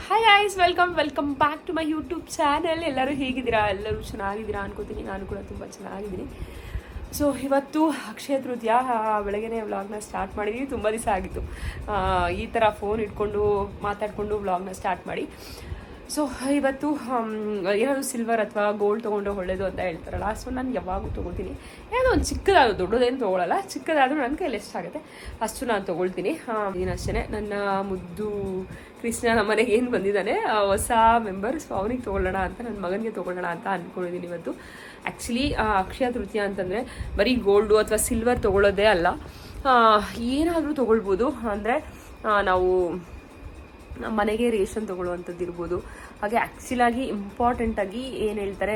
Hi guys, welcome back to my YouTube channel. ಎಲ್ಲರೂ ಹೇಗಿದ್ದೀರಾ? ಎಲ್ಲರೂ ಚೆನ್ನಾಗಿದ್ದೀರಾ ಅನ್ಕೋತೀನಿ. ನಾನು ಕೂಡ ತುಂಬ ಚೆನ್ನಾಗಿದ್ದೀನಿ. ಸೊ ಇವತ್ತು ಅಕ್ಷಯ ತೃತೀಯ. ಬೆಳಗ್ಗೆನೇ ವ್ಲಾಗ್ನ ಸ್ಟಾರ್ಟ್ ಮಾಡಿದ್ವಿ. ತುಂಬ ದಿವಸ ಆಗಿತ್ತು ಈ ಥರ ಫೋನ್ ಇಟ್ಕೊಂಡು ಮಾತಾಡಿಕೊಂಡು ವ್ಲಾಗ್ನ ಸ್ಟಾರ್ಟ್ ಮಾಡಿ. ಸೊ ಇವತ್ತು ಏನಾದರೂ ಸಿಲ್ವರ್ ಅಥವಾ ಗೋಲ್ಡ್ ತೊಗೊಂಡ್ರೆ ಒಳ್ಳೇದು ಅಂತ ಹೇಳ್ತಾರಲ್ಲ. ಸೊ ನಾನು ಯಾವಾಗೂ ತೊಗೊಳ್ತೀನಿ. ಏನೋ ಒಂದು ಚಿಕ್ಕದಾದ್ರು, ದೊಡ್ಡದೇನು ತೊಗೊಳ್ಳಲ್ಲ, ಚಿಕ್ಕದಾದರೂ ನನ್ನ ಕೈಯಲ್ಲಿ ಎಷ್ಟಾಗುತ್ತೆ ಅಷ್ಟು ನಾನು ತೊಗೊಳ್ತೀನಿ. ಅಷ್ಟೇ. ನನ್ನ ಮುದ್ದು ಕೃಷ್ಣ ನಮ್ಮ ಮನೆಗೆ ಏನು ಬಂದಿದ್ದಾನೆ, ಹೊಸ ಮೆಂಬರ್. ಸೊ ಅವನಿಗೆ ತೊಗೊಳ್ಳೋಣ ಅಂತ, ನನ್ನ ಮಗನಿಗೆ ತೊಗೊಳ್ಳೋಣ ಅಂತ ಅಂದ್ಕೊಂಡಿದ್ದೀನಿ ಇವತ್ತು. ಆ್ಯಕ್ಚುಲಿ ಅಕ್ಷಯ ತೃತೀಯ ಅಂತಂದರೆ ಬರೀ ಗೋಲ್ಡು ಅಥವಾ ಸಿಲ್ವರ್ ತೊಗೊಳ್ಳೋದೇ ಅಲ್ಲ, ಏನಾದರೂ ತೊಗೊಳ್ಬೋದು. ಅಂದರೆ ನಾವು ಮನೆಗೆ ರೇಷನ್ ತೊಗೊಳ್ಳುವಂಥದ್ದು ಇರ್ಬೋದು. ಹಾಗೆ ಆ್ಯಕ್ಚುಲಾಗಿ ಇಂಪಾರ್ಟೆಂಟಾಗಿ ಏನು ಹೇಳ್ತಾರೆ,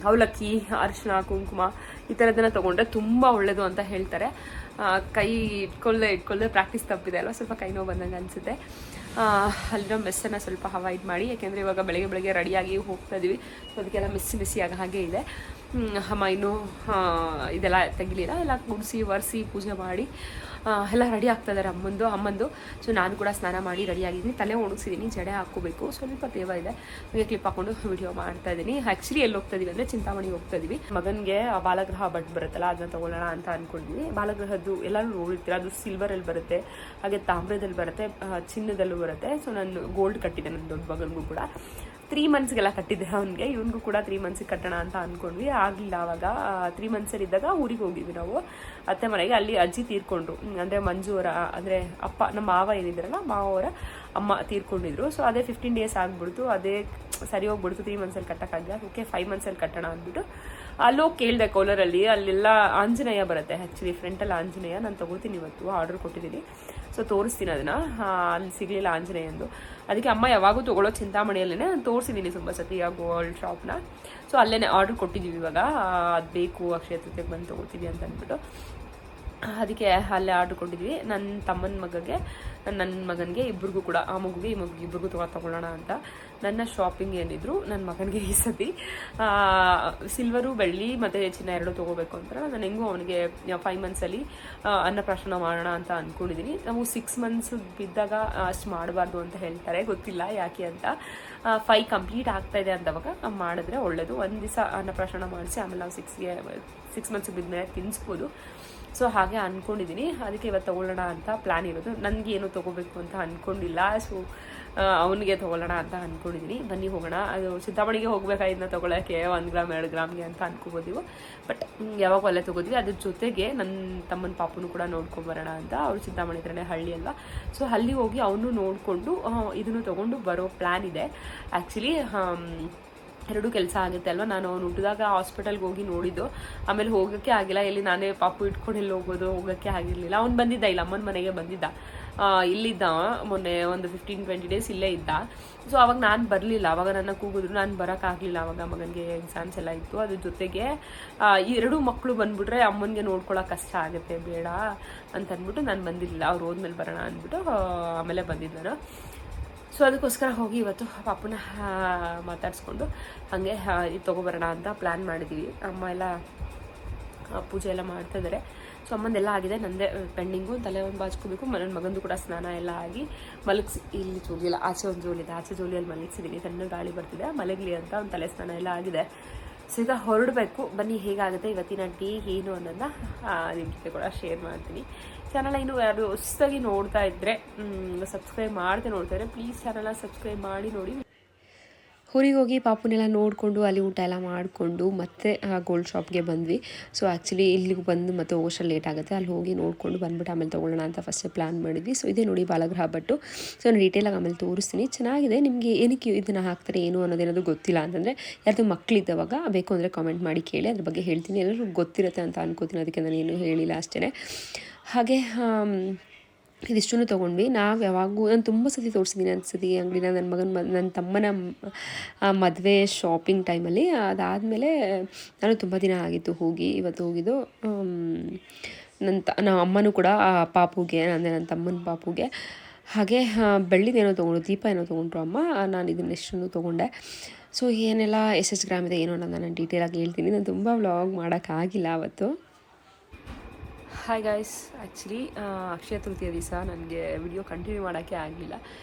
ಅವಲಕ್ಕಿ, ಅರಿಶಿನ, ಕುಂಕುಮ ಈ ಥರದನ್ನು ತೊಗೊಂಡ್ರೆ ತುಂಬ ಒಳ್ಳೆಯದು ಅಂತ ಹೇಳ್ತಾರೆ. ಕೈ ಇಟ್ಕೊಳ್ಳದೆ ಪ್ರಾಕ್ಟೀಸ್ ತಪ್ಪಿದೆ ಅಲ್ವಾ, ಸ್ವಲ್ಪ ಕೈ ನೋವು ಬಂದಂಗೆ ಅನಿಸುತ್ತೆ. ಅಲ್ಲಿರೋ ಮೆಸ್ಸನ್ನು ಸ್ವಲ್ಪ ಅವಾಯ್ಡ್ ಮಾಡಿ, ಯಾಕೆಂದರೆ ಇವಾಗ ಬೆಳಗ್ಗೆ ರೆಡಿಯಾಗಿ ಹೋಗ್ತಾ ಇದೀವಿ. ಸೊ ಅದಕ್ಕೆಲ್ಲ ಮೆಸ್ಸಿ ಆಗ ಹಾಗೆ ಇದೆ. ಅಮ್ಮ ಇನ್ನೂ ಇದೆಲ್ಲ ತೆಗಿಲಿಲ್ಲ, ಎಲ್ಲ ಗುಡಿಸಿ ಒರೆಸಿ ಪೂಜೆ ಮಾಡಿ ಎಲ್ಲ ರೆಡಿ ಆಗ್ತಾ ಇದ್ದಾರೆ ಅಮ್ಮಂದು. ಸೊ ನಾನು ಕೂಡ ಸ್ನಾನ ಮಾಡಿ ರೆಡಿಯಾಗಿದ್ದೀನಿ. ತಲೆ ಒಣಗಿಸಿದ್ದೀನಿ, ಜಡೆ ಹಾಕ್ಕೋಬೇಕು, ಸ್ವಲ್ಪ ತೇವ ಇದೆ. ಹಾಗೆ ಕ್ಲಿಪ್ ಹಾಕೊಂಡು ವಿಡಿಯೋ ಮಾಡ್ತಾ ಇದ್ದೀನಿ. ಆ್ಯಕ್ಚುಲಿ ಎಲ್ಲಿ ಹೋಗ್ತಾ ಇದೀವಿ ಅಂದರೆ ಚಿಂತಾಮಣಿಗೆ ಹೋಗ್ತಾ ಇದೀವಿ. ಮಗನಿಗೆ ಬಾಲಗ್ರಹ ಬಟ್ ಬರುತ್ತಲ್ಲ, ಅದನ್ನ ತೊಗೊಳ್ಳೋಣ ಅಂತ ಅಂದ್ಕೊಂಡಿದ್ವಿ. ಬಾಲಗ್ರಹದ್ದು ಎಲ್ಲರೂ ನೋಡಿರ್ತೀರ, ಅದು ಸಿಲ್ವರಲ್ಲಿ ಬರುತ್ತೆ, ಹಾಗೆ ತಾಮ್ರದಲ್ಲಿ ಬರುತ್ತೆ, ಚಿನ್ನದಲ್ಲೂ ಬರುತ್ತೆ. ಸೊ ನಾನು ಗೋಲ್ಡ್ ಕಟ್ಟಿದ್ದೆ ನನ್ನ ದೊಡ್ಡ ಮಗನಿಗೂ ಕೂಡ. 3 ಮಂತ್ಸ್ಗೆಲ್ಲ ಕಟ್ಟಿದ್ದೆ ಅವನಿಗೆ. ಇವನಿಗೂ ಕೂಡ 3 ಮಂತ್ಸಿಗೆ ಕಟ್ಟೋಣ ಅಂತ ಅಂದ್ಕೊಂಡ್ವಿ. ಆಗಲಿಲ್ಲ. ಆವಾಗ 3 ಮಂತ್ಸಲ್ಲಿ ಇದ್ದಾಗ ಊರಿಗೆ ಹೋಗಿದ್ವಿ ನಾವು ಅತ್ತೆ ಮನೆಗೆ. ಅಲ್ಲಿ ಅಜ್ಜಿ ತೀರ್ಕೊಂಡ್ರು, ಅಂದರೆ ಮಂಜು ಅವರ, ಅಂದರೆ ಅಪ್ಪ ನಮ್ಮ ಮಾವ ಏನಿದ್ರಲ್ಲ, ಮಾವವರ ಅಮ್ಮ ತೀರ್ಕೊಂಡಿದ್ರು. ಸೊ ಅದೇ 15 ಡೇಸ್ ಆಗ್ಬಿಡ್ತು. ಅದೇ ಸರಿ ಹೋಗ್ಬಿಡ್ತು. 3 ಮಂತ್ಸಲ್ಲಿ ಕಟ್ಟೋಕ್ಕಾಗಲ್ಲ. ಓಕೆ 5 ಮಂತ್ಸಲ್ಲಿ ಕಟ್ಟೋಣ ಅಂದ್ಬಿಟ್ಟು ಅಲ್ಲೋಗಿ ಕೇಳಿದೆ ಕೋಲಾರಲ್ಲಿ. ಅಲ್ಲೆಲ್ಲ ಆಂಜನೇಯ ಬರುತ್ತೆ. ಆ್ಯಕ್ಚುಲಿ ಫ್ರಂಟಲ್ಲಿ ಆಂಜನೇಯ ನಾನು ತೊಗೊಳ್ತೀನಿ, ಇವತ್ತು ಆರ್ಡರ್ ಕೊಟ್ಟಿದ್ದೀನಿ. ಸೊ ತೋರಿಸ್ತೀನಿ ಅದನ್ನು. ಅಲ್ಲಿ ಸಿಗಲಿಲ್ಲ ಆಂಜನೇಯಂದು. ಅದಕ್ಕೆ ಅಮ್ಮ ಯಾವಾಗೂ ತೊಗೊಳ್ಳೋ ಚಿಂತಾಮಣಿಯಲ್ಲೇ ನಾನು ತೋರಿಸಿದ್ದೀನಿ ತುಂಬ ಸತಿ ಆ ಗೋಲ್ಡ್ ಶಾಪ್ನ. ಸೊ ಅಲ್ಲೇ ಆರ್ಡರ್ ಕೊಟ್ಟಿದ್ದೀವಿ ಇವಾಗ. ಅದು ಬೇಕು, ಅಕ್ಷಯ ತೃತೀಯಕ್ಕೆ ಬಂದು ತೊಗೊಳ್ತೀವಿ ಅಂತ ಅಂದ್ಬಿಟ್ಟು ಅದಕ್ಕೆ ಅಲ್ಲೇ ಆರ್ಡ್ರ್ ಕೊಟ್ಟಿದ್ವಿ. ನನ್ನ ತಮ್ಮನ ಮಗಗೆ, ನನ್ನ ಮಗನಿಗೆ ಇಬ್ಬರಿಗೂ ಕೂಡ, ಆ ಮಗುಗೆ ಈ ಮಗುಗೆ ಇಬ್ಬರಿಗೂ ತೊಗೊಳ್ಳೋಣ ಅಂತ. ನನ್ನ ಶಾಪಿಂಗ್ ಏನಿದ್ರು ನನ್ನ ಮಗನಿಗೆ ಈ ಸತಿ ಸಿಲ್ವರು, ಬೆಳ್ಳಿ ಮತ್ತು ಚಿನ್ನ ಎರಡು ತೊಗೋಬೇಕು ಅಂತ ನಾನು ಹೆಂಗೂ ಅವನಿಗೆ 5 ಮಂತ್ಸಲ್ಲಿ ಅನ್ನಪ್ರಾಶನ ಮಾಡೋಣ ಅಂತ ಅಂದ್ಕೊಂಡಿದ್ದೀನಿ. ನಾವು 6 ಮಂತ್ಸ್ ಬಿದ್ದಾಗ ಅಷ್ಟು ಮಾಡಬಾರ್ದು ಅಂತ ಹೇಳ್ತಾರೆ, ಗೊತ್ತಿಲ್ಲ ಯಾಕೆ ಅಂತ. 5 ಕಂಪ್ಲೀಟ್ ಆಗ್ತಾ ಇದೆ ಅಂತವಾಗ ಮಾಡಿದ್ರೆ ಒಳ್ಳೆಯದು. ಒಂದು ದಿವಸ ಅನ್ನಪ್ರಾಶನ ಮಾಡಿಸಿ ಆಮೇಲೆ ನಾವು 6 ಮಂತ್ಸ್ ಬಿದ್ಮೇಲೆ ತಿನ್ನಿಸ್ಬೋದು. ಸೊ ಹಾಗೆ ಅಂದ್ಕೊಂಡಿದ್ದೀನಿ. ಅದಕ್ಕೆ ಇವತ್ತು ತೊಗೊಳ್ಳೋಣ ಅಂತ ಪ್ಲ್ಯಾನ್ ಇರೋದು. ನನಗೆ ಏನೂ ತೊಗೋಬೇಕು ಅಂತ ಅಂದ್ಕೊಂಡಿಲ್ಲ. ಸೊ ಅವನಿಗೆ ತೊಗೊಳ್ಳೋಣ ಅಂತ ಅಂದ್ಕೊಂಡಿದ್ದೀನಿ. ಬನ್ನಿ ಹೋಗೋಣ. ಅದು ಚಿಂತಾಮಣಿಗೆ ಹೋಗ್ಬೇಕಾಗಿದ್ದನ್ನ ತೊಗೊಳಕ್ಕೆ 1 ಗ್ರಾಮ್ 2 ಗ್ರಾಮ್ಗೆ ಅಂತ ಅಂದ್ಕೋಬೋದು. ಬಟ್ ಯಾವಾಗ ಅಲ್ಲೇ ತೊಗೋತೀವಿ. ಅದ್ರ ಜೊತೆಗೆ ನನ್ನ ತಮ್ಮನ ಪಾಪನು ಕೂಡ ನೋಡ್ಕೊಂಬರೋಣ ಅಂತ. ಅವ್ರು ಚಿಂತಾಮಣಿ ಹತ್ರನೇ ಹಳ್ಳಿ ಅಲ್ವಾ. ಸೊ ಅಲ್ಲಿ ಹೋಗಿ ಅವನು ನೋಡಿಕೊಂಡು ಇದನ್ನು ತೊಗೊಂಡು ಬರೋ ಪ್ಲ್ಯಾನ್ ಇದೆ. ಆ್ಯಕ್ಚುಲಿ ಎರಡೂ ಕೆಲಸ ಆಗುತ್ತೆ ಅಲ್ವಾ. ನಾನು ಅವ್ನು ಹುಟ್ಟಿದಾಗ ಹಾಸ್ಪಿಟಲ್ಗೆ ಹೋಗಿ ನೋಡಿದ್ದು, ಆಮೇಲೆ ಹೋಗೋಕ್ಕೆ ಆಗಿಲ್ಲ. ಎಲ್ಲಿ ನಾನೇ ಪಾಪು ಇಟ್ಕೊಂಡು ಎಲ್ಲಿ ಹೋಗೋಕ್ಕೆ ಆಗಿರಲಿಲ್ಲ. ಅವ್ನು ಬಂದಿದ್ದ, ಇಲ್ಲಿ ಅಮ್ಮನ ಮನೆಗೆ ಬಂದಿದ್ದ. ಇಲ್ಲಿದ್ದ ಮೊನ್ನೆ ಒಂದು 15-20 ಡೇಸ್ ಇಲ್ಲೇ ಇದ್ದ. ಸೊ ಅವಾಗ ನಾನು ಬರಲಿಲ್ಲ. ಅವಾಗ ನನ್ನ ಕೂಗಿದ್ರು, ನಾನು ಬರೋಕ್ಕಾಗಲಿಲ್ಲ. ಆವಾಗ ಮಗನಿಗೆ ಎಕ್ಸಾಮ್ಸ್ ಎಲ್ಲ ಇತ್ತು. ಅದ್ರ ಜೊತೆಗೆ ಈ 2 ಮಕ್ಕಳು ಬಂದ್ಬಿಟ್ರೆ ಅಮ್ಮನಿಗೆ ನೋಡ್ಕೊಳ್ಳೋಕೆ ಕಷ್ಟ ಆಗುತ್ತೆ, ಬೇಡ ಅಂತಂದ್ಬಿಟ್ಟು ನಾನು ಬಂದಿರಲಿಲ್ಲ. ಅವ್ರು ಹೋದ್ಮೇಲೆ ಬರೋಣ ಅಂದ್ಬಿಟ್ಟು ಆಮೇಲೆ ಬಂದಿದ್ದು ನಾನು. ಸೊ ಅದಕ್ಕೋಸ್ಕರ ಹೋಗಿ ಇವತ್ತು ಪಾಪುನ ಮಾತಾಡಿಸ್ಕೊಂಡು ಹಾಗೆ ಇದು ತೊಗೊಬರೋಣ ಅಂತ ಪ್ಲ್ಯಾನ್ ಮಾಡಿದ್ದೀವಿ. ಅಮ್ಮ ಎಲ್ಲ ಪೂಜೆ ಎಲ್ಲ ಮಾಡ್ತಾ ಇದ್ದಾರೆ. ಸೊ ಅಮ್ಮಂದೆಲ್ಲ ಆಗಿದೆ, ನನ್ನದೇ ಪೆಂಡಿಂಗು. ತಲೆ ಒಂದು ಬಾಚ್ಕೋಬೇಕು. ನನ್ನ ಮಗಂದು ಕೂಡ ಸ್ನಾನ ಎಲ್ಲ ಆಗಿ ಮಲಗಿಸಿ, ಇಲ್ಲಿ ಜೋಲಿಲ್ಲ, ಆಚೆ ಒಂದು ಜೋಲಿದೆ, ಆಚೆ ಜೋಲಿಯಲ್ಲಿ ಮಲಗಿಸಿದ್ದೀನಿ. ತನ್ನ ಗಾಳಿ ಬರ್ತಿದೆ, ಮಲಗಲಿ ಅಂತ ಒಂದು ತಲೆ ಸ್ನಾನ ಎಲ್ಲ ಆಗಿದೆ. ಸೊ ಈಗ ಹೊರಡಬೇಕು. ಬನ್ನಿ ಹೇಗಾಗುತ್ತೆ ಇವತ್ತಿನ ಡೇ ಏನು ಅನ್ನೋದನ್ನ ನಿಮ್ಮ ಜೊತೆ ಕೂಡ ಶೇರ್ ಮಾಡ್ತೀನಿ. ಚಾನಲ್ ಇನ್ನು ಯಾರು ಹೊಸದಾಗಿ ನೋಡ್ತಾ ಇದ್ದರೆ, ಸಬ್ಸ್ಕ್ರೈಬ್ ಮಾಡದೆ ನೋಡ್ತಾ ಇದ್ದರೆ ಪ್ಲೀಸ್ ಚಾನಲ್ನ ಸಬ್ಸ್ಕ್ರೈಬ್ ಮಾಡಿ ನೋಡಿ. ಊರಿಗೆ ಹೋಗಿ ಪಾಪುನೆಲ್ಲ ನೋಡಿಕೊಂಡು ಅಲ್ಲಿ ಊಟ ಎಲ್ಲ ಮಾಡಿಕೊಂಡು ಮತ್ತೆ ಗೋಲ್ಡ್ ಶಾಪ್ಗೆ ಬಂದ್ವಿ. ಸೊ ಆ್ಯಕ್ಚುಲಿ ಇಲ್ಲಿಗೆ ಬಂದು ಮತ್ತೆ ಹೋಗೋಷ್ಟು ಲೇಟ್ ಆಗುತ್ತೆ. ಅಲ್ಲಿ ಹೋಗಿ ನೋಡಿಕೊಂಡು ಬಂದ್ಬಿಟ್ಟು ಆಮೇಲೆ ತೊಗೊಳ್ಳೋಣ ಅಂತ ಫಸ್ಟೇ ಪ್ಲ್ಯಾನ್ ಮಾಡಿದ್ವಿ. ಸೊ ಇದೇ ನೋಡಿ ಬಾಲಗ್ರಹ ಬಟ್ಟು. ಸೊ ನಾನು ಡೀಟೇಲಾಗಿ ಆಮೇಲೆ ತೋರಿಸ್ತೀನಿ. ಚೆನ್ನಾಗಿದೆ. ನಿಮಗೆ ಏನಕ್ಕೆ ಇದನ್ನು ಹಾಕ್ತಾರೆ ಏನು ಅನ್ನೋದೇನಾದರೂ ಗೊತ್ತಿಲ್ಲ ಅಂತಂದರೆ, ಯಾರ್ದು ಮಕ್ಕಳಿದ್ದವಾಗ ಬೇಕು ಅಂದರೆ ಕಾಮೆಂಟ್ ಮಾಡಿ ಕೇಳಿ, ಅದ್ರ ಬಗ್ಗೆ ಹೇಳ್ತೀನಿ. ಎಲ್ಲರೂ ಗೊತ್ತಿರುತ್ತೆ ಅಂತ ಅನ್ಕೋತೀನಿ, ಅದಕ್ಕೆ ನಾನು ಏನೂ ಹೇಳಿಲ್ಲ ಅಷ್ಟೇ. ಹಾಗೆ ಇದಿಷ್ಟನ್ನು ತೊಗೊಂಡ್ವಿ. ನಾವು ಯಾವಾಗೂ ನಾನು ತುಂಬ ಸತಿ ತೋರಿಸಿದ್ದೀನಿ ಅನ್ಸತಿ ಅಂಗಡಿನ. ನನ್ನ ತಮ್ಮನ ಮದುವೆ ಶಾಪಿಂಗ್ ಟೈಮಲ್ಲಿ. ಅದಾದಮೇಲೆ ನಾನು ತುಂಬ ದಿನ ಆಗಿತ್ತು ಹೋಗಿ. ಇವತ್ತು ಹೋಗಿದ್ದು. ನಮ್ಮ ಅಮ್ಮನೂ ಕೂಡ ಪಾಪುಗೆ, ಅಂದರೆ ನನ್ನ ತಮ್ಮನ ಪಾಪುಗೆ ಹಾಗೆ ಬೆಳ್ಳಿದೇನೋ ತೊಗೊಂಡು, ದೀಪ ಏನೋ ತೊಗೊಂಡ್ರು ಅಮ್ಮ. ನಾನು ಇದನ್ನೆಷ್ಟನ್ನು ತೊಗೊಂಡೆ. ಸೊ ಏನೆಲ್ಲ ಎಷ್ಟು ಗ್ರಾಮ್ ಇದೆ ಏನೋ ನಾನು ಡೀಟೇಲಾಗಿ ಹೇಳ್ತೀನಿ. ನಾನು ತುಂಬ ವ್ಲಾಗ್ ಮಾಡೋಕ್ಕಾಗಿಲ್ಲ ಅವತ್ತು. Hi guys, actually Akshaya Tritiya ದಿವಸ ನನಗೆ ವಿಡಿಯೋ ಕಂಟಿನ್ಯೂ ಮಾಡೋಕ್ಕೆ ಆಗಲಿಲ್ಲ.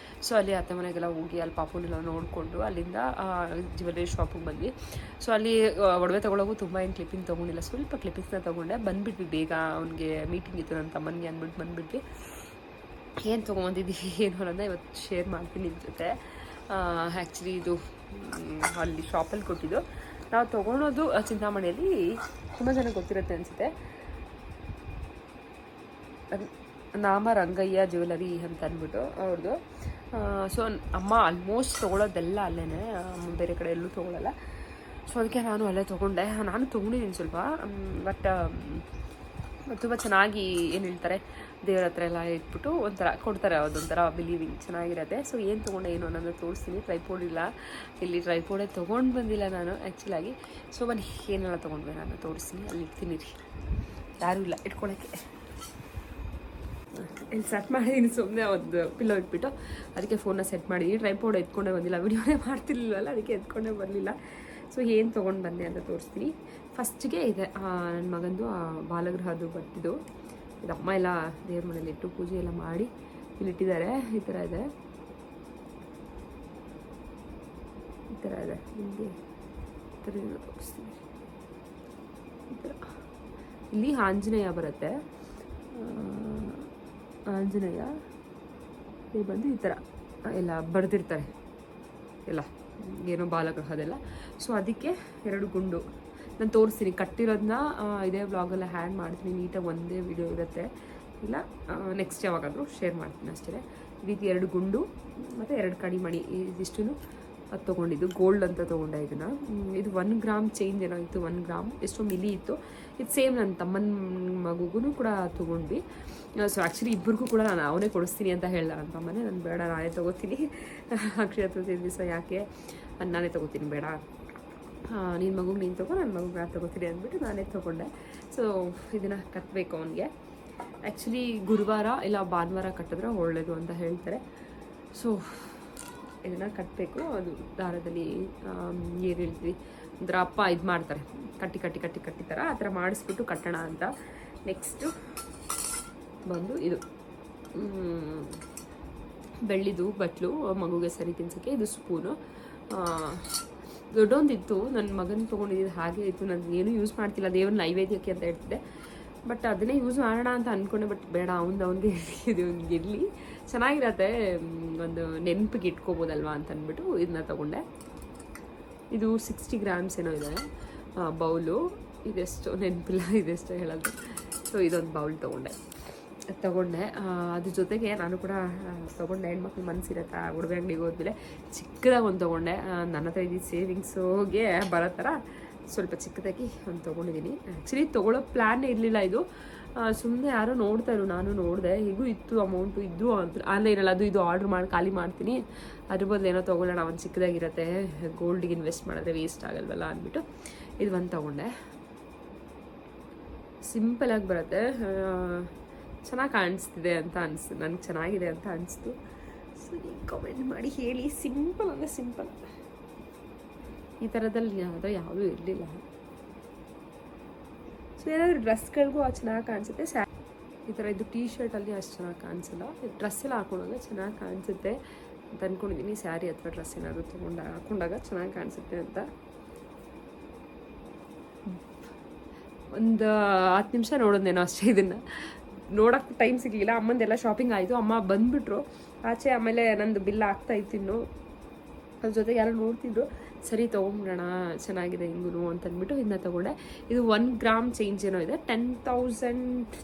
ಸೊ ಅಲ್ಲಿ ಅತ್ತೆ ಮನೆಗೆಲ್ಲ ಹೋಗಿ ಅಲ್ಲಿ ಪಾಪುನೆಲ್ಲ ನೋಡಿಕೊಂಡು ಅಲ್ಲಿಂದ ಜ್ಯುವೆಲ್ಲರಿ ಶಾಪಿಗೆ ಬಂದ್ವಿ. ಸೊ ಅಲ್ಲಿ ಒಡವೆ ತೊಗೊಳೋಗೂ ತುಂಬ ಏನು ಕ್ಲಿಪ್ಪಿಂಗ್ ತೊಗೊಂಡಿಲ್ಲ, ಸ್ವಲ್ಪ ಕ್ಲಿಪ್ಪಿಂಗ್ಸ್ನ ತೊಗೊಂಡೆ. ಬಂದುಬಿಟ್ವಿ ಬೇಗ, ಅವ್ನಿಗೆ ಮೀಟಿಂಗ್ ಇತ್ತು ನನ್ನ ತಮ್ಮನಿಗೆ ಅಂದ್ಬಿಟ್ಟು ಬಂದುಬಿಟ್ವಿ. ಏನು ತೊಗೊಂಬಂದಿದ್ದೀವಿ ಏನು ಅನ್ನೋದನ್ನ ಇವತ್ತು ಶೇರ್ ಮಾಡ್ತೀನಿ ನಿಮ್ಮ ಜೊತೆ. ಆ್ಯಕ್ಚುಲಿ ಇದು ಅಲ್ಲಿ ಶಾಪಲ್ಲಿ ಕೊಟ್ಟಿದ್ದು. ನಾವು ತೊಗೊಳೋದು ಚಿಂತಾಮಣಿಯಲ್ಲಿ ತುಂಬ ಜನ ಗೊತ್ತಿರುತ್ತೆ ಅನಿಸುತ್ತೆ, ನಾಮ ರಂಗಯ್ಯ ಜ್ಯುವೆಲರಿ ಅಂತ ಅಂದ್ಬಿಟ್ಟು ಅವ್ರದ್ದು. ಸೊ ಅಮ್ಮ ಆಲ್ಮೋಸ್ಟ್ ತೊಗೊಳೋದೆಲ್ಲ ಅಲ್ಲೇ, ಬೇರೆ ಕಡೆ ಎಲ್ಲೂ ತೊಗೊಳಲ್ಲ. ಸೊ ಅದಕ್ಕೆ ನಾನು ಅಲ್ಲೇ ತೊಗೊಂಡೆ. ನಾನು ತೊಗೊಂಡಿದ್ದೀನಿ ಸ್ವಲ್ಪ, ಬಟ್ ತುಂಬ ಚೆನ್ನಾಗಿ ಏನು ಹೇಳ್ತಾರೆ, ದೇವ್ರ ಹತ್ರ ಎಲ್ಲ ಇಟ್ಬಿಟ್ಟು ಒಂಥರ ಕೊಡ್ತಾರೆ, ಅದೊಂಥರ ಬಿಲೀವಿಂಗ್ ಚೆನ್ನಾಗಿರುತ್ತೆ. ಸೊ ಏನು ತೊಗೊಂಡೆ ಏನು ಅನ್ನೋದು ತೋರಿಸ್ತೀನಿ. ಟ್ರೈಪೋಡ್ ಇಲ್ಲ ಇಲ್ಲಿ, ಟ್ರೈಪೋಡೇ ತೊಗೊಂಡು ಬಂದಿಲ್ಲ ನಾನು ಆ್ಯಕ್ಚುಲಾಗಿ. ಸೊ ಬನ್ನಿ ಏನೆಲ್ಲ ತೊಗೊಂಡ್ವಿ ನಾನು ತೋರಿಸ್ತೀನಿ. ಅಲ್ಲಿ ಇಡ್ತೀನಿ ರೀ, ಯಾರೂ ಇಲ್ಲ ಇಟ್ಕೊಳಕ್ಕೆ. ಇಲ್ಲಿ ಸೆಟ್ ಮಾಡಿದ್ದೀನಿ, ಸುಮ್ಮನೆ ಒಂದು ಪಿಲ್ಲೋ ಇಟ್ಬಿಟ್ಟು ಅದಕ್ಕೆ ಫೋನ್ನ ಸೆಟ್ ಮಾಡಿದ್ದೀನಿ. ಟ್ರೈಪೋಡ್ ಎತ್ಕೊಂಡೇ ಬಂದಿಲ್ಲ, ವಿಡಿಯೋನೇ ಮಾಡ್ತಿರ್ಲಿಲ್ವಲ್ಲ ಅದಕ್ಕೆ ಎತ್ಕೊಂಡೇ ಬರಲಿಲ್ಲ. ಸೊ ಏನು ತೊಗೊಂಡು ಬಂದೆ ಅಂತ ತೋರಿಸ್ತೀನಿ. ಫಸ್ಟಿಗೆ ಇದೆ ನನ್ನ ಮಗಂದು ಬಾಲಗೃಹದ್ದು ಬಟ್ಟಿದ್ದು. ಇದು ಅಮ್ಮ ಎಲ್ಲ ದೇವ್ರ ಮನೇಲಿ ಇಟ್ಟು ಪೂಜೆ ಎಲ್ಲ ಮಾಡಿ ಇಲ್ಲಿಟ್ಟಿದ್ದಾರೆ. ಈ ಥರ ಇದೆ, ಈ ಥರ ಇದೆ. ನಿಮಗೆ ಈ ಥರ ತೋರಿಸ್ತೀನಿ. ಈ ಥರ ಇಲ್ಲಿ ಆಂಜನೇಯ ಬರುತ್ತೆ, ಆಂಜನೇಯ ಇಲ್ಲಿ ಬಂದು ಈ ಥರ ಎಲ್ಲ ಬರೆದಿರ್ತಾರೆ ಎಲ್ಲ ಏನೋ ಬಾಲಗ್ರಹದೆಲ್ಲ. ಸೊ ಅದಕ್ಕೆ 2 ಗುಂಡು ನಾನು ತೋರಿಸ್ತೀನಿ. ಕಟ್ಟಿರೋದನ್ನ ಇದೇ ವ್ಲಾಗಲ್ಲಿ ಹ್ಯಾಂಡ್ ಮಾಡ್ತೀನಿ, ನೀಟಾಗಿ ಒಂದೇ ವಿಡಿಯೋ ಇರುತ್ತೆ, ಇಲ್ಲ ನೆಕ್ಸ್ಟ್ ಯಾವಾಗಾದರೂ ಶೇರ್ ಮಾಡ್ತೀನಿ ಅಷ್ಟೇ. ಈ ರೀತಿ 2 ಗುಂಡು ಮತ್ತು 2 ಕಡಿಮಣಿ, ಇದಿಷ್ಟು ಅದು ತೊಗೊಂಡಿದ್ದು. ಗೋಲ್ಡ್ ಅಂತ ತೊಗೊಂಡೆ ಇದನ್ನು. ಇದು 1 ಗ್ರಾಮ್ ಚೇಂಜ್ ಏನೋ ಇತ್ತು, 1 ಗ್ರಾಮ್ ಎಷ್ಟೋ ಮಿಲಿ ಇತ್ತು. ಇದು ಸೇಮ್ ನನ್ನ ತಮ್ಮನ ಮಗುಗೂ ಕೂಡ ತೊಗೊಂಡ್ವಿ. ಸೊ ಆ್ಯಕ್ಚುಲಿ ಇಬ್ಬರಿಗೂ ಕೂಡ ನಾನು ಅವನೇ ಕೊಡಿಸ್ತೀನಿ ಅಂತ ಹೇಳ್ದ ನನ್ನ ತಮ್ಮನೇ. ನಾನು ಬೇಡ ನಾನೇ ತೊಗೋತೀನಿ, ಅಕ್ಷಯ ತೃತೀಯ ದಿವಸ ಯಾಕೆ ನಾನೇ ತೊಗೋತೀನಿ, ಬೇಡ ನಿನ್ನ ಮಗುಗೆ ನೀನು ತೊಗೋ, ನನ್ನ ಮಗುಗೆ ನಾನು ತೊಗೋತೀನಿ ಅಂದ್ಬಿಟ್ಟು ನಾನೇ ತೊಗೊಂಡೆ. ಸೊ ಇದನ್ನು ಕಟ್ಟಬೇಕು ಅವನಿಗೆ. ಆ್ಯಕ್ಚುಲಿ ಗುರುವಾರ ಇಲ್ಲ ಭಾನುವಾರ ಕಟ್ಟಿದ್ರೆ ಒಳ್ಳೆಯದು ಅಂತ ಹೇಳ್ತಾರೆ. ಸೊ ಇದನ್ನು ಕಟ್ಟಬೇಕು. ಅದು ದಾರದಲ್ಲಿ ಏನು ಹೇಳ್ತೀವಿ ಒಂಥರ ಅಪ್ಪ ಇದು ಮಾಡ್ತಾರೆ, ಕಟ್ಟಿತಾರೆ, ಆ ಥರ ಮಾಡಿಸ್ಬಿಟ್ಟು ಕಟ್ಟೋಣ ಅಂತ. ನೆಕ್ಸ್ಟು ಬಂದು ಇದು ಬೆಳ್ಳಿದು ಬಟ್ಲು ಮಗುಗೆ ಸರಿ ತಿನ್ಸೋಕ್ಕೆ. ಇದು ಸ್ಪೂನು ದೊಡ್ಡೊಂದಿತ್ತು, ನನ್ನ ಮಗನ ತೊಗೊಂಡಿದ್ದು ಹಾಗೆ ಇತ್ತು. ನಾನು ಏನೂ ಯೂಸ್ ಮಾಡ್ತಿಲ್ಲ, ದೇವ್ರ ನೈವೇದ್ಯಕ್ಕೆ ಅಂತ ಹೇಳ್ತಿದ್ದೆ. ಬಟ್ ಅದನ್ನೇ ಯೂಸ್ ಮಾಡೋಣ ಅಂತ ಅಂದ್ಕೊಂಡೆ, ಬಟ್ ಬೇಡ ಅವ್ನಿಗೆ ಇದು ಇರಲಿ, ಚೆನ್ನಾಗಿರತ್ತೆ, ಒಂದು ನೆನಪಿಗೆ ಇಟ್ಕೋಬೋದಲ್ವ ಅಂತ ಅಂದ್ಬಿಟ್ಟು ಇದನ್ನ ತೊಗೊಂಡೆ. ಇದು 60 ಗ್ರಾಮ್ಸ್ ಏನೋ ಇದೆ ಬೌಲು. ಇದೆಷ್ಟು ನೆನಪಿಲ್ಲ, ಇದೆಷ್ಟು ಹೇಳೋದು. ಸೊ ಇದೊಂದು ಬೌಲ್ ತೊಗೊಂಡೆ. ಅದ್ರ ಜೊತೆಗೆ ನಾನು ಕೂಡ ತೊಗೊಂಡೆ, ಹೆಣ್ಮಕ್ಳು ಮನಸ್ಸಿರತ್ತೆ ಒಡವೆ ಅಂಗಡಿಗೆ ಹೋದ್ಮೇಲೆ ಚಿಕ್ಕದಾಗಿ ಒಂದು ತೊಗೊಂಡೆ. ನನ್ನ ಹತ್ರ ಇದು ಸೇವಿಂಗ್ಸೋಗೆ ಬರೋ ಥರ ಸ್ವಲ್ಪ ಚಿಕ್ಕದಾಗಿ ಒಂದು ತೊಗೊಂಡಿದ್ದೀನಿ. ಆ್ಯಕ್ಚುಲಿ ತೊಗೊಳ್ಳೋ ಪ್ಲ್ಯಾನೇ ಇರಲಿಲ್ಲ ಇದು, ಸುಮ್ಮನೆ ಯಾರೋ ನೋಡ್ತಾಯಿರು, ನಾನು ನೋಡಿದೆ, ಹೀಗೂ ಇತ್ತು ಅಮೌಂಟು ಇದ್ದು ಆನ್ಲೈನಲ್ಲಿ, ಅದು ಇದು ಆರ್ಡ್ರ್ ಮಾಡಿ ಖಾಲಿ ಮಾಡ್ತೀನಿ, ಅದ್ರ ಬದಲು ಏನೋ ತೊಗೊಳ್ಳೋಣ, ಒಂದು ಚಿಕ್ಕದಾಗಿರುತ್ತೆ, ಗೋಲ್ಡಿಗೆ ಇನ್ವೆಸ್ಟ್ ಮಾಡಿದ್ರೆ ವೇಸ್ಟ್ ಆಗಲ್ವಲ್ಲ ಅಂದ್ಬಿಟ್ಟು ಇದು ಒಂದು ತೊಗೊಂಡೆ. ಸಿಂಪಲಾಗಿ ಬರುತ್ತೆ, ಚೆನ್ನಾಗಿ ಕಾಣಿಸ್ತಿದೆ ಅಂತ ಅನಿಸ್ತು, ನನಗೆ ಚೆನ್ನಾಗಿದೆ ಅಂತ ಅನಿಸ್ತು. ಸೊ ನೀವು ಕಮೆಂಟ್ ಮಾಡಿ ಹೇಳಿ. ಸಿಂಪಲ್ ಅಂದರೆ ಸಿಂಪಲ್, ಈ ಥರದಲ್ಲಿ ಯಾವುದೂ ಇರಲಿಲ್ಲ. ಸೊ ಏನಾದರೂ ಡ್ರೆಸ್ಗಳಿಗೂ ಅದು ಚೆನ್ನಾಗಿ ಕಾಣಿಸುತ್ತೆ. ಈ ಥರ ಇದು ಟೀ ಶರ್ಟಲ್ಲಿ ಅಷ್ಟು ಚೆನ್ನಾಗಿ ಕಾಣಿಸಲ್ಲ, ಡ್ರೆಸ್ ಎಲ್ಲ ಹಾಕೊಂಡಾಗ ಚೆನ್ನಾಗಿ ಕಾಣಿಸುತ್ತೆ ಅಂತ ಅಂದ್ಕೊಂಡಿದ್ದೀನಿ. ಸ್ಯಾರಿ ಅಥವಾ ಡ್ರೆಸ್ ಏನಾದರೂ ಹಾಕೊಂಡಾಗ ಚೆನ್ನಾಗಿ ಕಾಣಿಸುತ್ತೆ ಅಂತ. ಒಂದು 10 ನಿಮಿಷ ನೋಡೋದೇನೋ ಅಷ್ಟೇ, ಇದನ್ನು ನೋಡೋಕ್ಕೆ ಟೈಮ್ ಸಿಗಲಿಲ್ಲ. ಅಮ್ಮಂದೆಲ್ಲ ಶಾಪಿಂಗ್ ಆಯಿತು, ಅಮ್ಮ ಬಂದುಬಿಟ್ರು ಆಚೆ. ಆಮೇಲೆ ನಂದು ಬಿಲ್ ಆಗ್ತಾಯಿತ್ತು ಇನ್ನು, ಅದ್ರ ಜೊತೆಗೆ ಯಾರು ನೋಡ್ತಿದ್ರು, ಸರಿ ತೊಗೊಂಬಿಡೋಣ ಚೆನ್ನಾಗಿದೆ ಹಿಂಗೂ ಅಂತಂದ್ಬಿಟ್ಟು ಇದನ್ನ ತೊಗೊಂಡೆ. ಇದು 1 ಗ್ರಾಮ್ ಚೇಂಜ್ ಏನೋ ಇದೆ, 10,000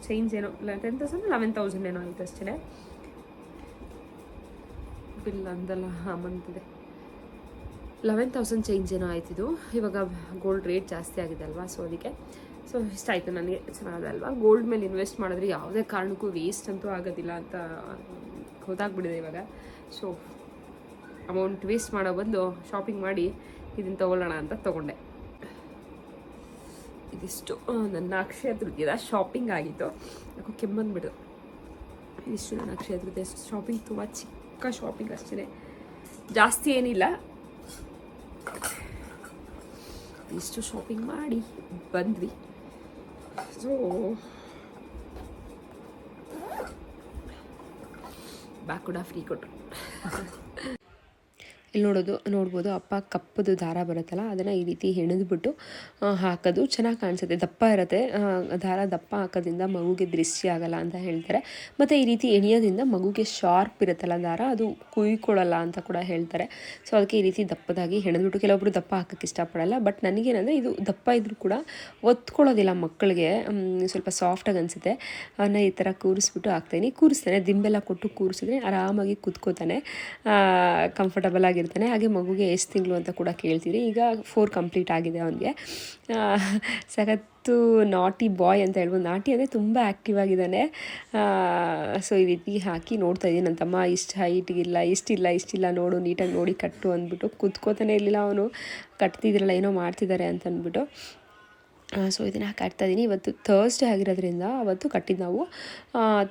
ಚೇಂಜ್ ಏನೋ, 10,000 11,000 ಏನೋ ಆಯಿತು ಅಷ್ಟೇ. ಬಿಲ್ ಅಂದಲ್ಲ ಅಮ್ಮಂತಿದೆ, 11,000 ಚೇಂಜ್ ಏನೋ ಆಯ್ತಿದ್ದು. ಇವಾಗ ಗೋಲ್ಡ್ ರೇಟ್ ಜಾಸ್ತಿ ಆಗಿದೆ ಅಲ್ವಾ, ಸೊ ಅದಕ್ಕೆ. ಸೊ ಇಷ್ಟ ಆಯಿತು ನನಗೆ, ಚೆನ್ನಾಗಲ್ವಾ. ಗೋಲ್ಡ್ ಮೇಲೆ ಇನ್ವೆಸ್ಟ್ ಮಾಡಿದ್ರೆ ಯಾವುದೇ ಕಾರಣಕ್ಕೂ ವೇಸ್ಟ್ ಅಂತೂ ಆಗೋದಿಲ್ಲ ಅಂತ ಗೊತ್ತಾಗ್ಬಿಟ್ಟಿದೆ ಇವಾಗ. ಸೊ ಅಮೌಂಟ್ ವೇಸ್ಟ್ ಮಾಡೋ ಬದಲು ಶಾಪಿಂಗ್ ಮಾಡಿ ಇದನ್ನು ತೊಗೊಳ್ಳೋಣ ಅಂತ ತೊಗೊಂಡೆ. ಇದಿಷ್ಟು ನನ್ನ ಅಕ್ಷಯ ತೃತೀಯದ ಶಾಪಿಂಗ್ ಆಗಿತ್ತು. ಯಾಕೋ ಕೆಮ್ಮಂದ್ಬಿಡು. ಇದಿಷ್ಟು ನನ್ನ ಅಕ್ಷಯ ತೃತೀಯ ಶಾಪಿಂಗ್, ತುಂಬ ಚಿಕ್ಕ ಶಾಪಿಂಗ್ ಅಷ್ಟೇ, ಜಾಸ್ತಿ ಏನಿಲ್ಲ. ಇಷ್ಟು ಶಾಪಿಂಗ್ ಮಾಡಿ ಬಂದ್ವಿ. ಸೊ ಬ್ಯಾಗ್ ಕೂಡ ಫ್ರೀ ಕೊಟ್ಟರು. ಇಲ್ಲಿ ನೋಡ್ಬೋದು ಅಪ್ಪ ಕಪ್ಪದು ದಾರ ಬರುತ್ತಲ್ಲ ಅದನ್ನು ಈ ರೀತಿ ಹೆಣೆದ್ಬಿಟ್ಟು ಹಾಕೋದು ಚೆನ್ನಾಗಿ ಕಾಣಿಸುತ್ತೆ. ದಪ್ಪ ಇರುತ್ತೆ, ದಾರ ದಪ್ಪ ಹಾಕೋದ್ರಿಂದ ಮಗುಗೆ ದೃಷ್ಟಿ ಆಗಲ್ಲ ಅಂತ ಹೇಳ್ತಾರೆ. ಮತ್ತು ಈ ರೀತಿ ಎಣಿಯೋದ್ರಿಂದ ಮಗುಗೆ ಶಾರ್ಪ್ ಇರುತ್ತಲ್ಲ ದಾರ, ಅದು ಕುಯ್ಕೊಳ್ಳಲ್ಲ ಅಂತ ಕೂಡ ಹೇಳ್ತಾರೆ. ಸೊ ಅದಕ್ಕೆ ಈ ರೀತಿ ದಪ್ಪದಾಗಿ ಹೆಣೆದ್ಬಿಟ್ಟು, ಕೆಲವೊಬ್ರು ದಪ್ಪ ಹಾಕೋಕ್ಕೆ ಇಷ್ಟಪಡಲ್ಲ, ಬಟ್ ನನಗೇನಂದರೆ ಇದು ದಪ್ಪ ಇದ್ರೂ ಕೂಡ ಒತ್ಕೊಳ್ಳೋದಿಲ್ಲ ಮಕ್ಕಳಿಗೆ, ಸ್ವಲ್ಪ ಸಾಫ್ಟಾಗಿ ಅನಿಸುತ್ತೆ. ಅವನ್ನ ಈ ಥರ ಕೂರಿಸ್ಬಿಟ್ಟು ಕೂರಿಸ್ತಾನೆ, ದಿಂಬೆಲ್ಲ ಕೊಟ್ಟು ಕೂರಿಸಿದ್ರೆ ಆರಾಮಾಗಿ ಕೂತ್ಕೋತಾನೆ, ಕಂಫರ್ಟಬಲ್ ಆಗಿರ್ತಾನೆ. ಹಾಗೆ ಮಗುಗೆ ಎಷ್ಟು ತಿಂಗಳು ಅಂತ ಕೂಡ ಕೇಳ್ತೀರಿ. ಈಗ 4 ಕಂಪ್ಲೀಟ್ ಆಗಿದೆ ಅವನಿಗೆ. ಸಖತ್ತು ನಾಟಿ ಬಾಯ್ ಅಂತ ಹೇಳ್ಬೋದು. ನಾಟಿ ಅಂದರೆ ತುಂಬ ಆ್ಯಕ್ಟಿವ್ ಆಗಿದ್ದಾನೆ. ಸೊ ಈ ರೀತಿ ಹಾಕಿ ನೋಡ್ತಾ ಇದ್ದೀನಿ. ನನ್ನ ತಮ್ಮ ಇಷ್ಟು ಹೈಟಿಗಿಲ್ಲ, ಇಷ್ಟಿಲ್ಲ ನೋಡು, ನೀಟಾಗಿ ನೋಡಿ ಕಟ್ಟು ಅಂದ್ಬಿಟ್ಟು ಕೂತ್ಕೋತಾನೆ ಇರಲಿಲ್ಲ ಅವನು. ಕಟ್ತಿದ್ರಲ್ಲ ಏನೋ ಮಾಡ್ತಿದ್ದಾರೆ ಅಂತ ಅಂದ್ಬಿಟ್ಟು. ಸೊ ಇದನ್ನು ಕಟ್ತಾಯಿದ್ದೀನಿ. ಇವತ್ತು ಥರ್ಸ್ಡೇ ಆಗಿರೋದ್ರಿಂದ ಅವತ್ತು ಕಟ್ಟಿದ್ದು ನಾವು.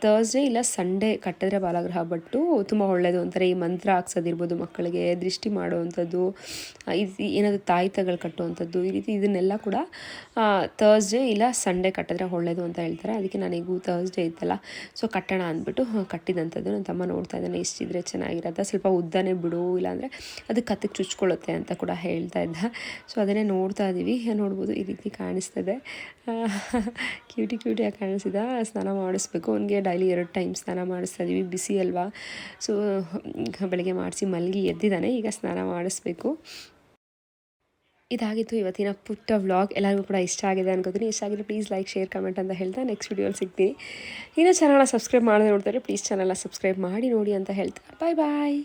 ಥರ್ಸ್ಡೇ ಇಲ್ಲ ಸಂಡೇ ಕಟ್ಟಿದ್ರೆ ಬಾಲಗ್ರಹ ಬಟ್ಟು ತುಂಬ ಒಳ್ಳೆಯದು ಅಂತಾರೆ. ಈ ಮಂತ್ರ ಹಾಕ್ಸೋದಿರ್ಬೋದು, ಮಕ್ಕಳಿಗೆ ದೃಷ್ಟಿ ಮಾಡುವಂಥದ್ದು, ಏನಾದರೂ ತಾಯಿತಗಳು ಕಟ್ಟುವಂಥದ್ದು, ಈ ರೀತಿ ಇದನ್ನೆಲ್ಲ ಕೂಡ ಥರ್ಸ್ಡೇ ಇಲ್ಲ ಸಂಡೇ ಕಟ್ಟಿದ್ರೆ ಒಳ್ಳೆಯದು ಅಂತ ಹೇಳ್ತಾರೆ. ಅದಕ್ಕೆ ನನಗೂ ಥರ್ಸ್ಡೇ ಇತ್ತಲ್ಲ, ಸೊ ಕಟ್ಟೋಣ ಅಂದ್ಬಿಟ್ಟು ಕಟ್ಟಿದಂಥದ್ದು. ನನ್ನ ತಮ್ಮ ನೋಡ್ತಾ ಇದ್ದಾನೆ, ಇಷ್ಟಿದ್ರೆ ಚೆನ್ನಾಗಿರುತ್ತೆ, ಸ್ವಲ್ಪ ಉದ್ದನೇ ಬಿಡು, ಇಲ್ಲಾಂದರೆ ಅದು ಕತ್ತಿಗೆ ಚುಚ್ಕೊಳ್ಳುತ್ತೆ ಅಂತ ಕೂಡ ಹೇಳ್ತಾ ಇದ್ದ. ಸೊ ಅದನ್ನೇ ನೋಡ್ತಾ ಇದ್ದೀವಿ. ನೋಡ್ಬೋದು ಈ ರೀತಿ ಕಾಣಿಸ್ತದೆ, ಕ್ಯೂಟಿಯಾಗಿ ಕಾಣಿಸಿದ. ಸ್ನಾನ ಮಾಡಿಸ್ಬೇಕು ಅವನಿಗೆ, ಡೈಲಿ 2 ಟೈಮ್ ಸ್ನಾನ ಮಾಡಿಸ್ತಾ ಇದ್ದೀವಿ, ಬಿಸಿ ಅಲ್ವಾ. ಸೊ ಬೆಳಗ್ಗೆ ಮಾಡಿಸಿ ಮಲಗಿ ಎದ್ದಿದ್ದಾನೆ, ಈಗ ಸ್ನಾನ ಮಾಡಿಸ್ಬೇಕು. ಇದಾಗಿತ್ತು ಇವತ್ತಿನ ಪುಟ್ಟ ವ್ಲಾಗ್. ಎಲ್ಲರಿಗೂ ಕೂಡ ಇಷ್ಟ ಆಗಿದೆ ಅನ್ಕೋತೀನಿ. ಇಷ್ಟ ಆಗಿದ್ರೆ ಪ್ಲೀಸ್ ಲೈಕ್, ಶೇರ್, ಕಮೆಂಟ್ ಅಂತ ಹೇಳ್ತಾ ನೆಕ್ಸ್ಟ್ ವಿಡಿಯೋಲಿ ಸಿಗ್ತೀನಿ. ಇನ್ನೂ ಚಾನಲ್ನ ಸಬ್ಸ್ಕ್ರೈಬ್ ಮಾಡದೆ ನೋಡ್ತಾರೆ, ಪ್ಲೀಸ್ ಚಾನಲ್ನ ಸಬ್ಸ್ಕ್ರೈಬ್ ಮಾಡಿ ನೋಡಿ ಅಂತ ಹೇಳ್ತಾ ಬಾಯ್.